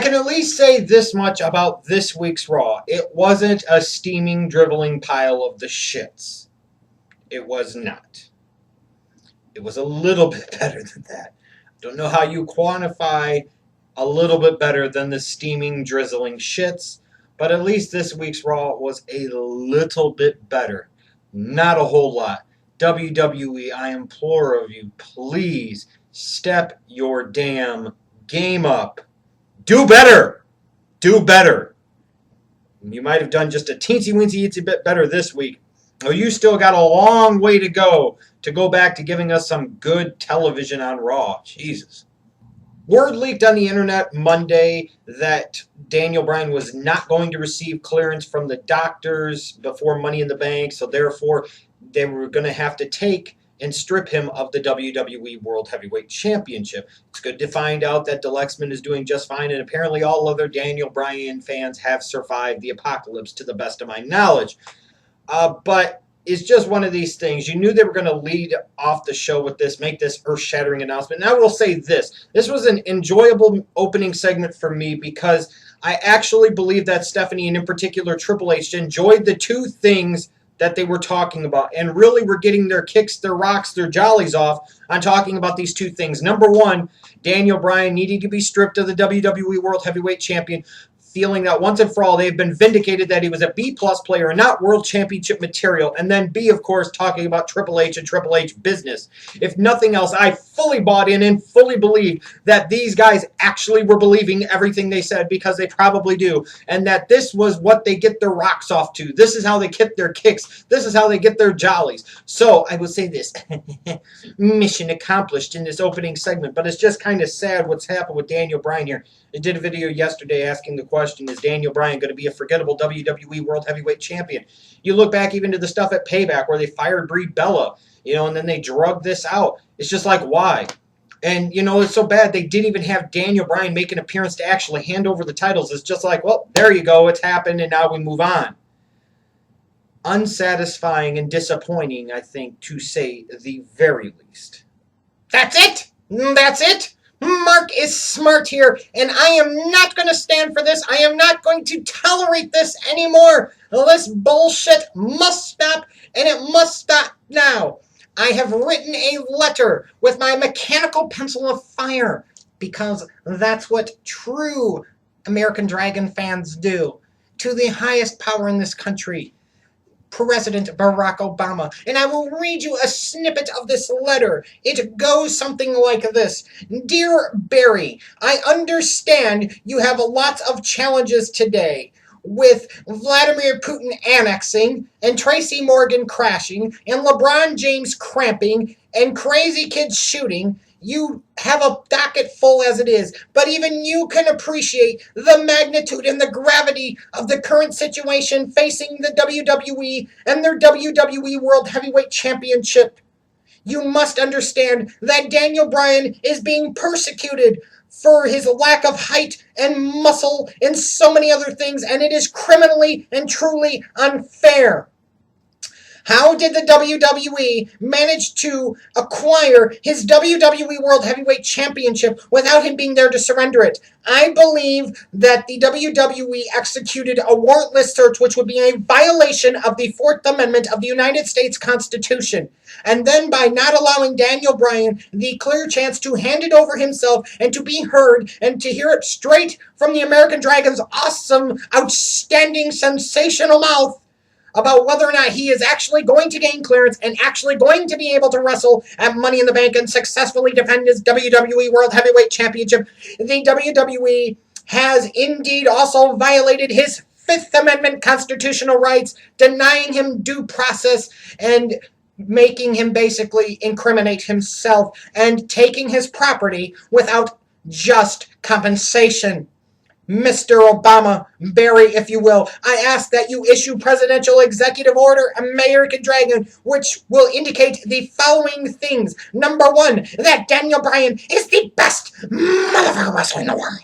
can at least say this much about this week's Raw. It wasn't a steaming, dribbling pile of the shits. It was not. It was a little bit better than that. I don't know how you quantify a little bit better than the steaming, drizzling shits, but at least this week's Raw was a little bit better. Not a whole lot. WWE, I implore of you, please step your damn game up. Do better. Do better. You might have done just a teensy-weensy bit better this week. Oh, you still got a long way to go back to giving us some good television on Raw. Jesus. Word leaked on the internet Monday that Daniel Bryan was not going to receive clearance from the doctors before Money in the Bank, so therefore they were going to have to take and strip him of the WWE World Heavyweight Championship. It's good to find out that Lexman is doing just fine, and apparently all other Daniel Bryan fans have survived the apocalypse to the best of my knowledge. But it's just one of these things. You knew they were going to lead off the show with this, make this earth-shattering announcement. And I will say this. This was an enjoyable opening segment for me because I actually believe that Stephanie, and in particular Triple H, enjoyed the two things that they were talking about and really were getting their kicks, their rocks, their jollies off on talking about these two things. Number one, Daniel Bryan needing to be stripped of the WWE World Heavyweight Champion, feeling that once and for all they've been vindicated that he was a B-plus player and not World Championship material. And then B, of course, talking about Triple H and Triple H business. If nothing else, I fully bought in and fully believe that these guys actually were believing everything they said, because they probably do, and that this was what they get their rocks off to. This is how they get their kicks. This is how they get their jollies. So I will say this. Mission accomplished in this opening segment, but it's just kind of sad what's happened with Daniel Bryan here. I did a video yesterday asking the question, is Daniel Bryan going to be a forgettable WWE World Heavyweight Champion? You look back even to the stuff at Payback where they fired Brie Bella, and then they drug this out. It's just like, why? And, it's so bad they didn't even have Daniel Bryan make an appearance to actually hand over the titles. It's just like, well, there you go. It's happened, and now we move on. Unsatisfying and disappointing, I think, to say the very least. That's it! That's it! Mark is smart here, and I am not going to stand for this. I am not going to tolerate this anymore. This bullshit must stop, and it must stop now. I have written a letter with my mechanical pencil of fire, because that's what true American Dragon fans do, to the highest power in this country, President Barack Obama. And I will read you a snippet of this letter. It goes something like this. Dear Barry, I understand you have lots of challenges today, with Vladimir Putin annexing, and Tracy Morgan crashing, and LeBron James cramping, and crazy kids shooting. You have a docket full as it is, but even you can appreciate the magnitude and the gravity of the current situation facing the WWE and their WWE World Heavyweight Championship. You must understand that Daniel Bryan is being persecuted for his lack of height and muscle and so many other things, and it is criminally and truly unfair. How did the WWE manage to acquire his WWE World Heavyweight Championship without him being there to surrender it? I believe that the WWE executed a warrantless search, which would be a violation of the Fourth Amendment of the United States Constitution. And then by not allowing Daniel Bryan the clear chance to hand it over himself and to be heard and to hear it straight from the American Dragon's awesome, outstanding, sensational mouth, about whether or not he is actually going to gain clearance and actually going to be able to wrestle at Money in the Bank and successfully defend his WWE World Heavyweight Championship, the WWE has indeed also violated his Fifth Amendment constitutional rights, denying him due process and making him basically incriminate himself and taking his property without just compensation. Mr. Obama, Barry, if you will, I ask that you issue Presidential Executive Order American Dragon, which will indicate the following things. Number one, that Daniel Bryan is the best motherfucker wrestler in the world.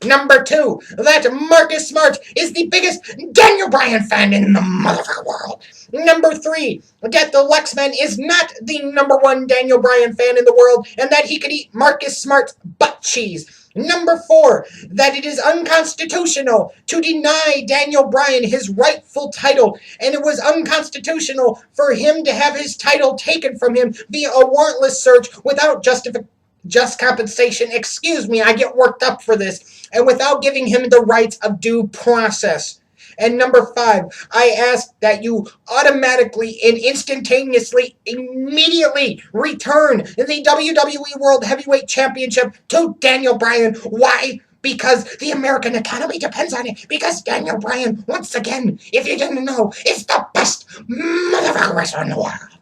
Number two, that Marcus Smart is the biggest Daniel Bryan fan in the motherfucker world. Number three, that the Lexman is not the number one Daniel Bryan fan in the world, and that he could eat Marcus Smart's butt cheese. Number 4, that it is unconstitutional to deny Daniel Bryan his rightful title, and it was unconstitutional for him to have his title taken from him via a warrantless search without just compensation. Excuse me, I get worked up for this, and without giving him the rights of due process. And number 5, I ask that you automatically and instantaneously, immediately return the WWE World Heavyweight Championship to Daniel Bryan. Why? Because the American economy depends on it. Because Daniel Bryan, once again, if you didn't know, is the best motherfucker wrestler in the world.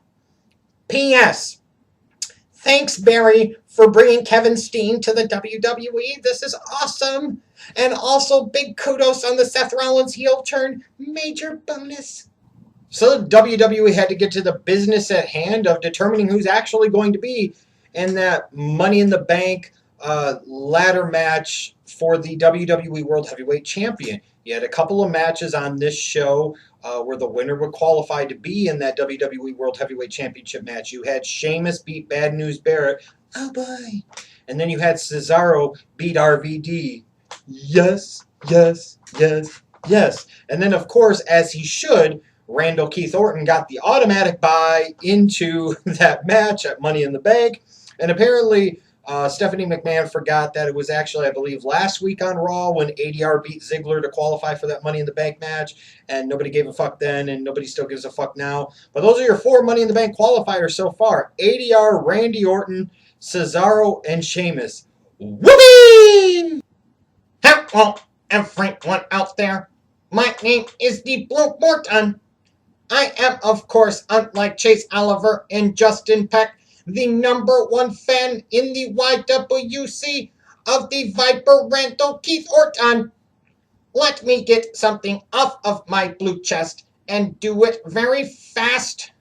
P.S. Thanks, Barry, for bringing Kevin Steen to the WWE. This is awesome. And also, big kudos on the Seth Rollins heel turn. Major bonus. So the WWE had to get to the business at hand of determining who's actually going to be in that Money in the Bank ladder match for the WWE World Heavyweight Champion. You had a couple of matches on this show where the winner would qualify to be in that WWE World Heavyweight Championship match. You had Sheamus beat Bad News Barrett. Oh boy. And then you had Cesaro beat RVD. Yes, yes, yes, yes. And then, of course, as he should, Randall Keith Orton got the automatic bye into that match at Money in the Bank. And apparently, Stephanie McMahon forgot that it was actually, I believe, last week on Raw when ADR beat Ziggler to qualify for that Money in the Bank match. And nobody gave a fuck then, and nobody still gives a fuck now. But those are your 4 Money in the Bank qualifiers so far. ADR, Randy Orton, Cesaro, and Sheamus. Whoopee! Hello, everyone out there. My name is the Blue Morton. I am, of course, unlike Chase Oliver and Justin Peck, the #1 fan in the YWC of the Viper Randall Keith Orton. Let me get something off of my blue chest and do it very fast.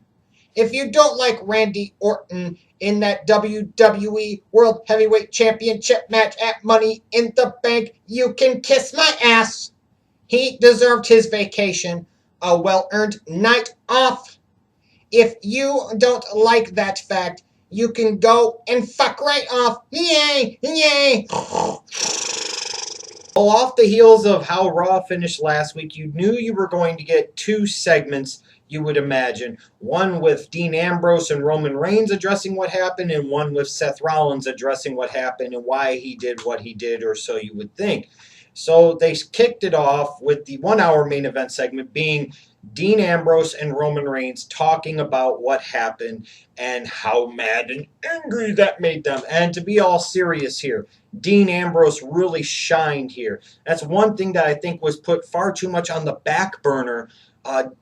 If you don't like Randy Orton in that WWE World Heavyweight Championship match at Money in the Bank, you can kiss my ass. He deserved his vacation, a well-earned night off. If you don't like that fact, you can go and fuck right off. Yay! Yay! Well, off the heels of how Raw finished last week, you knew you were going to get 2 segments, you would imagine. One with Dean Ambrose and Roman Reigns addressing what happened, and one with Seth Rollins addressing what happened and why he did what he did, or so you would think. So they kicked it off with the 1-hour main event segment being Dean Ambrose and Roman Reigns talking about what happened and how mad and angry that made them. And to be all serious here, Dean Ambrose really shined here. That's one thing that I think was put far too much on the back burner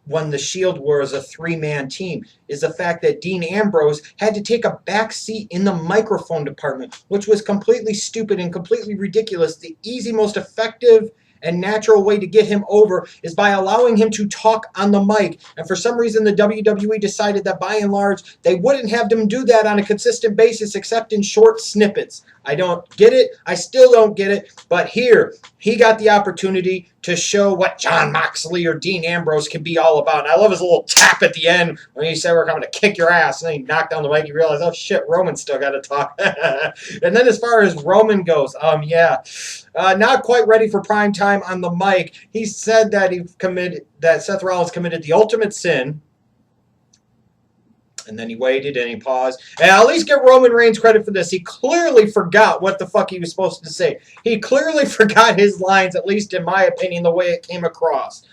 when the Shield was a 3-man team, is the fact that Dean Ambrose had to take a back seat in the microphone department, which was completely stupid and completely ridiculous. The easy, most effective and natural way to get him over is by allowing him to talk on the mic. And for some reason, the WWE decided that by and large, they wouldn't have them do that on a consistent basis except in short snippets. I don't get it. I still don't get it. But here, he got the opportunity to show what Jon Moxley or Dean Ambrose can be all about. And I love his little tap at the end when he said, "We're coming to kick your ass." And then he knocked down the mic. You realize, oh shit, Roman's still got to talk. And then as far as Roman goes, not quite ready for prime time on the mic. He said that Seth Rollins committed the ultimate sin. And then he waited and he paused. And I'll at least give Roman Reigns credit for this. He clearly forgot what the fuck he was supposed to say. He clearly forgot his lines, at least in my opinion, the way it came across.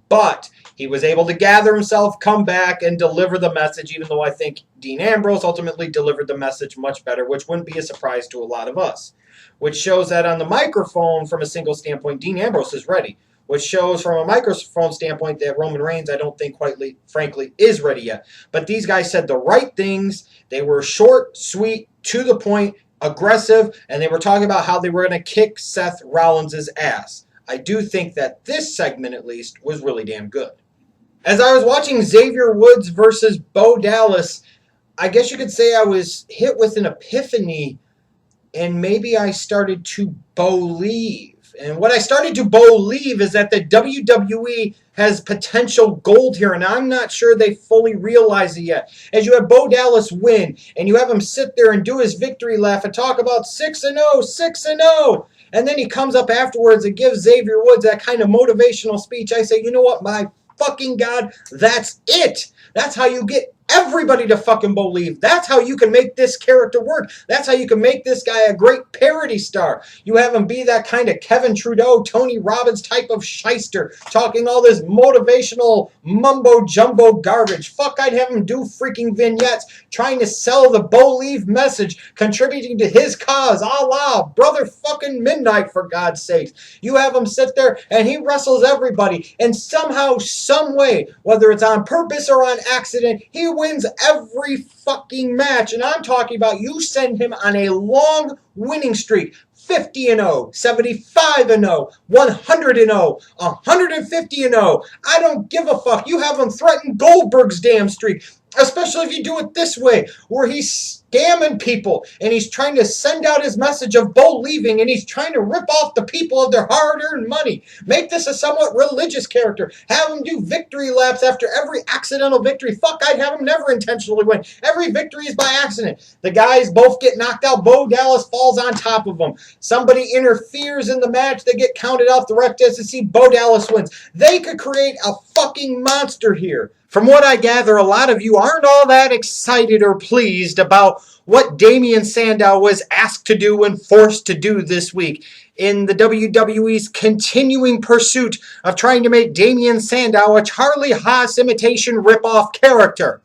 But he was able to gather himself, come back, and deliver the message, even though I think Dean Ambrose ultimately delivered the message much better, which wouldn't be a surprise to a lot of us. Which shows that on the microphone, from a single standpoint, Dean Ambrose is ready. Which shows from a microphone standpoint that Roman Reigns, I don't think quite frankly, is ready yet. But these guys said the right things. They were short, sweet, to the point, aggressive, and they were talking about how they were going to kick Seth Rollins' ass. I do think that this segment, at least, was really damn good. As I was watching Xavier Woods versus Bo Dallas, I guess you could say I was hit with an epiphany, and maybe I started to believe. And what I started to believe is that the WWE has potential gold here, and I'm not sure they fully realize it yet. As you have Bo Dallas win, and you have him sit there and do his victory laugh and talk about 6-0, 6-0. And then he comes up afterwards and gives Xavier Woods that kind of motivational speech. I say, you know what, my fucking God, that's it. That's how you get everybody to fucking believe. That's how you can make this character work. That's how you can make this guy a great parody star. You have him be that kind of Kevin Trudeau, Tony Robbins type of shyster, talking all this motivational mumbo-jumbo garbage. Fuck, I'd have him do freaking vignettes, trying to sell the Believe message, contributing to his cause, a la Brother fucking Midnight, for God's sakes. You have him sit there and he wrestles everybody, and somehow, some way, whether it's on purpose or on accident, he wins every fucking match. And I'm talking about you send him on a long winning streak. 50-0, 75-0, 100-0, 150-0. I don't give a fuck. You have him threaten Goldberg's damn streak. Especially if you do it this way, where he's scamming people and he's trying to send out his message of Bo leaving, and he's trying to rip off the people of their hard-earned money. Make this a somewhat religious character. Have him do victory laps after every accidental victory. Fuck, I'd have him never intentionally win. Every victory is by accident. The guys both get knocked out. Bo Dallas falls on top of them. Somebody interferes in the match. They get counted off. The ref doesn't see. Bo Dallas wins. They could create a fucking monster here. From what I gather, a lot of you aren't all that excited or pleased about what Damien Sandow was asked to do and forced to do this week in the WWE's continuing pursuit of trying to make Damien Sandow a Charlie Haas imitation ripoff character.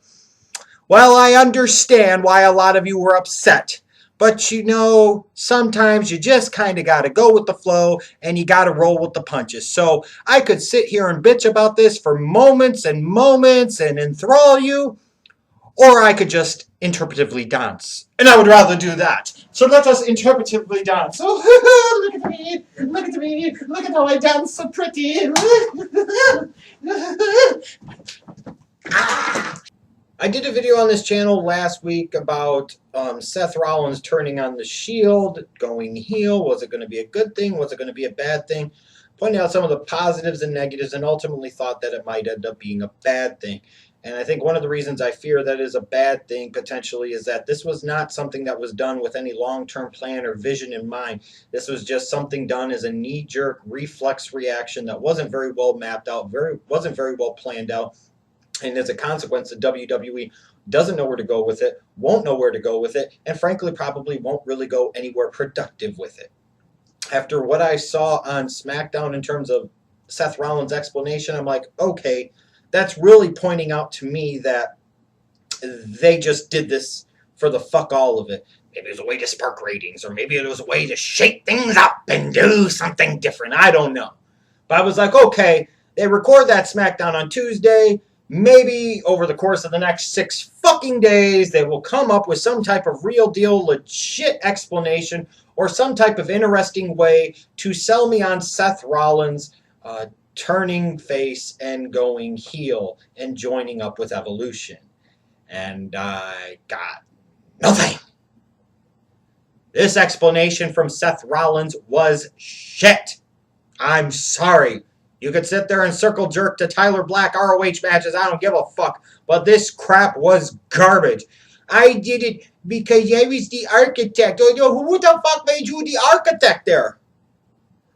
Well, I understand why a lot of you were upset. But you know, sometimes you just kind of got to go with the flow and you got to roll with the punches. So I could sit here and bitch about this for moments and moments and enthrall you, or I could just interpretively dance. And I would rather do that. So let us interpretively dance. Oh, look at me, look at me, look at how I dance so pretty. I did a video on this channel last week about Seth Rollins turning on the Shield, going heel. Was it going to be a good thing? Was it going to be a bad thing? Pointing out some of the positives and negatives, and ultimately thought that it might end up being a bad thing. And I think one of the reasons I fear that is a bad thing potentially is that this was not something that was done with any long-term plan or vision in mind. This was just something done as a knee-jerk reflex reaction that wasn't very well mapped out, wasn't very well planned out. And as a consequence, the WWE doesn't know where to go with it, won't know where to go with it, and frankly probably won't really go anywhere productive with it. After what I saw on SmackDown in terms of Seth Rollins' explanation, I'm like, okay, that's really pointing out to me that they just did this for the fuck all of it. Maybe it was a way to spark ratings, or maybe it was a way to shake things up and do something different. I don't know. But I was like, okay, they record that SmackDown on Tuesday. Maybe over the course of the next 6 fucking days, they will come up with some type of real deal, legit explanation, or some type of interesting way to sell me on Seth Rollins turning face and going heel and joining up with Evolution. And I got nothing. This explanation from Seth Rollins was shit. I'm sorry. You could sit there and circle jerk to Tyler Black ROH matches. I don't give a fuck. But this crap was garbage. I did it because I was the architect. Who the fuck made you the architect there?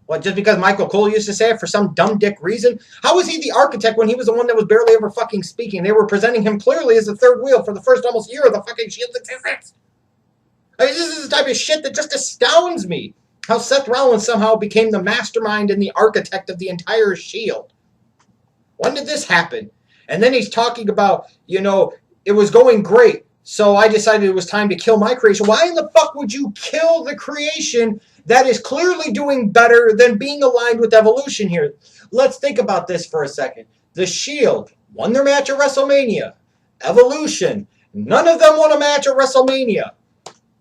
What, just because Michael Cole used to say it for some dumb dick reason? How was he the architect when he was the one that was barely ever fucking speaking? They were presenting him clearly as the third wheel for the first almost year of the fucking Shield's existence. I mean, this is the type of shit that just astounds me. How Seth Rollins somehow became the mastermind and the architect of the entire Shield. When did this happen? And then he's talking about, you know, it was going great, so I decided it was time to kill my creation. Why in the fuck would you kill the creation that is clearly doing better than being aligned with Evolution here? Let's think about this for a second. The Shield won their match at WrestleMania. Evolution, none of them won a match at WrestleMania.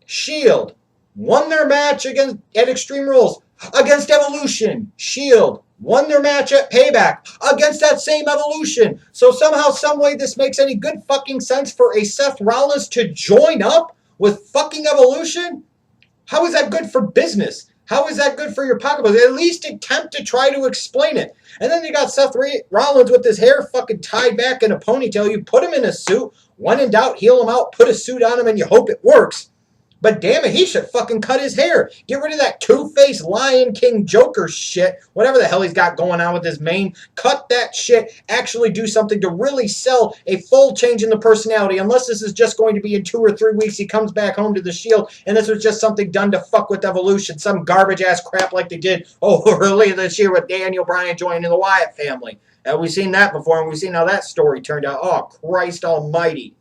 Shield won their match at Extreme Rules against Evolution. Shield won their match at Payback against that same Evolution. So somehow, someway, this makes any good fucking sense for a Seth Rollins to join up with fucking Evolution? How is that good for business? How is that good for your pocketbook? At least attempt to try to explain it. And then you got Seth Rollins with his hair fucking tied back in a ponytail. You put him in a suit. When in doubt, heel him out. Put a suit on him and you hope it works. But damn it, he should fucking cut his hair. Get rid of that two-faced Lion King Joker shit. Whatever the hell he's got going on with his mane. Cut that shit. Actually do something to really sell a full change in the personality. Unless this is just going to be in 2 or 3 weeks. He comes back home to the Shield. And this was just something done to fuck with Evolution. Some garbage-ass crap like they did earlier this year with Daniel Bryan joining the Wyatt family. We've seen that before. And we've seen how that story turned out. Oh, Christ almighty.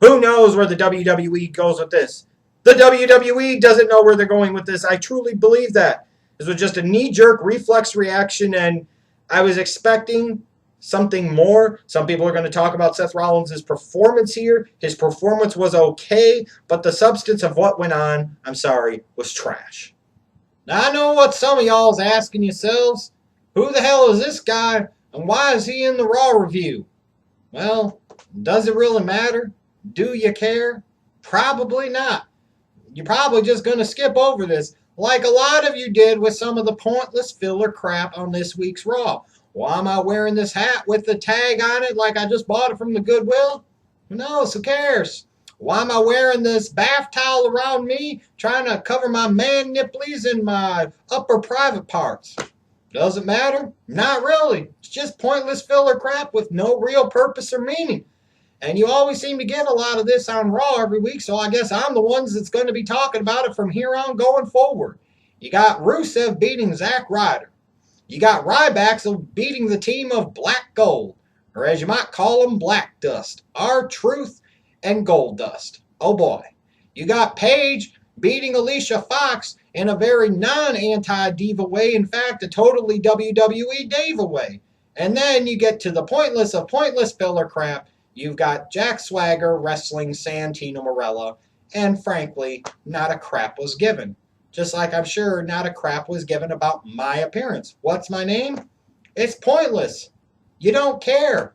Who knows where the WWE goes with this? The WWE doesn't know where they're going with this. I truly believe that. This was just a knee-jerk reflex reaction, and I was expecting something more. Some people are going to talk about Seth Rollins' performance here. His performance was okay, but the substance of what went on, I'm sorry, was trash. Now, I know what some of y'all is asking yourselves. Who the hell is this guy, and why is he in the Raw review? Well, does it really matter? Do you care? Probably not. You're probably just going to skip over this, like a lot of you did with some of the pointless filler crap on this week's Raw. Why am I wearing this hat with the tag on it like I just bought it from the Goodwill? Who knows? Who cares? Why am I wearing this bath towel around me trying to cover my man nipplies and my upper private parts? Does it matter? Not really. It's just pointless filler crap with no real purpose or meaning. And you always seem to get a lot of this on Raw every week, so I guess I'm the ones that's going to be talking about it from here on going forward. You got Rusev beating Zack Ryder. You got Ryback beating the team of Black Gold, or as you might call them, Black Dust, R-Truth, and Gold Dust. Oh boy. You got Paige beating Alicia Fox in a very non-anti-diva way, in fact, a totally WWE diva way. And then you get to the pointless of pointless filler crap. You've got Jack Swagger wrestling Santino Marella, and frankly, not a crap was given. Just like I'm sure not a crap was given about my appearance. What's my name? It's pointless. You don't care.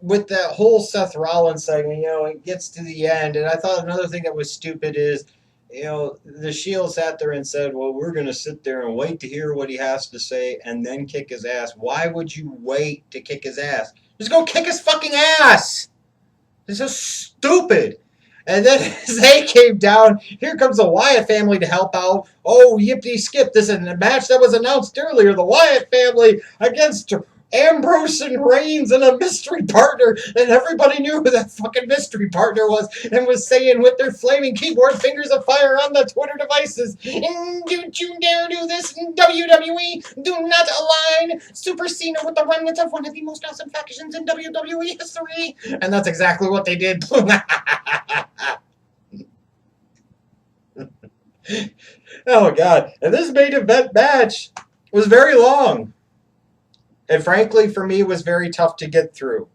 With that whole Seth Rollins segment, it gets to the end, and I thought another thing that was stupid is, the Shield sat there and said, well, we're going to sit there and wait to hear what he has to say and then kick his ass. Why would you wait to kick his ass? Just go kick his fucking ass. It's so stupid. And then as they came down, here comes the Wyatt family to help out. Oh, yippee skip. This is a match that was announced earlier. The Wyatt family against Ambrose and Reigns and a mystery partner. And everybody knew who that fucking mystery partner was and was saying with their flaming keyboard fingers of fire on the Twitter devices, don't you dare do this in WWE. Do not align Super Cena with the remnants of one of the most awesome factions in WWE history. And that's exactly what they did. Oh, God. And this main event match was very long. And frankly, for me, it was very tough to get through.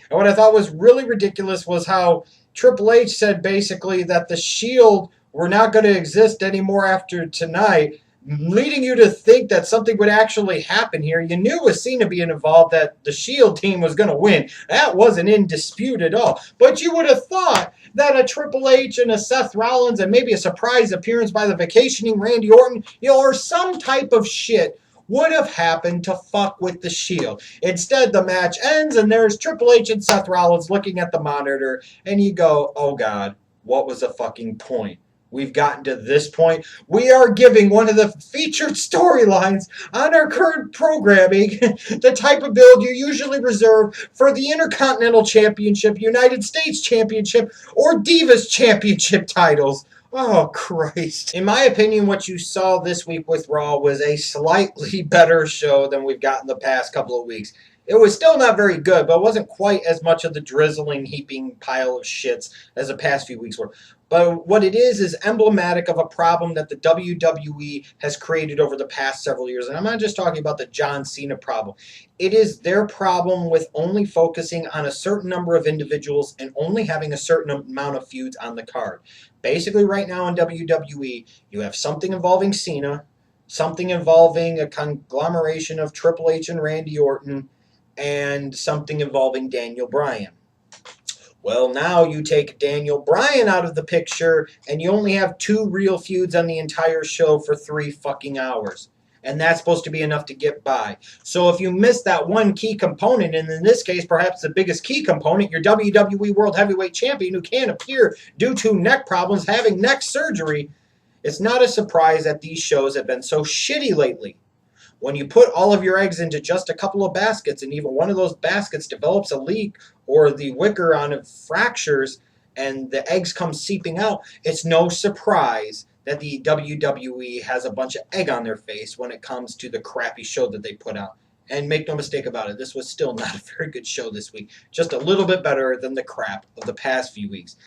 And what I thought was really ridiculous was how Triple H said basically that the Shield were not going to exist anymore after tonight, leading you to think that something would actually happen here. You knew with Cena being involved that the Shield team was going to win. That wasn't in dispute at all. But you would have thought that a Triple H and a Seth Rollins and maybe a surprise appearance by the vacationing Randy Orton, or some type of shit would have happened to fuck with the Shield. Instead, the match ends, and there's Triple H and Seth Rollins looking at the monitor, and you go, oh God, what was the fucking point? We've gotten to this point. We are giving one of the featured storylines on our current programming the type of build you usually reserve for the Intercontinental Championship, United States Championship, or Divas Championship titles. Oh, Christ. In my opinion, what you saw this week with Raw was a slightly better show than we've gotten the past couple of weeks. It was still not very good, but it wasn't quite as much of the drizzling, heaping pile of shits as the past few weeks were. But what it is emblematic of a problem that the WWE has created over the past several years. And I'm not just talking about the John Cena problem. It is their problem with only focusing on a certain number of individuals and only having a certain amount of feuds on the card. Basically, right now in WWE, you have something involving Cena, something involving a conglomeration of Triple H and Randy Orton, and something involving Daniel Bryan. Well, now you take Daniel Bryan out of the picture, and you only have 2 real feuds on the entire show for 3 fucking hours. And that's supposed to be enough to get by. So if you miss that one key component, and in this case, perhaps the biggest key component, your WWE World Heavyweight Champion who can't appear due to neck problems, having neck surgery, it's not a surprise that these shows have been so shitty lately. When you put all of your eggs into just a couple of baskets and even one of those baskets develops a leak or the wicker on it fractures and the eggs come seeping out, it's no surprise that the WWE has a bunch of egg on their face when it comes to the crappy show that they put out. And make no mistake about it, this was still not a very good show this week. Just a little bit better than the crap of the past few weeks.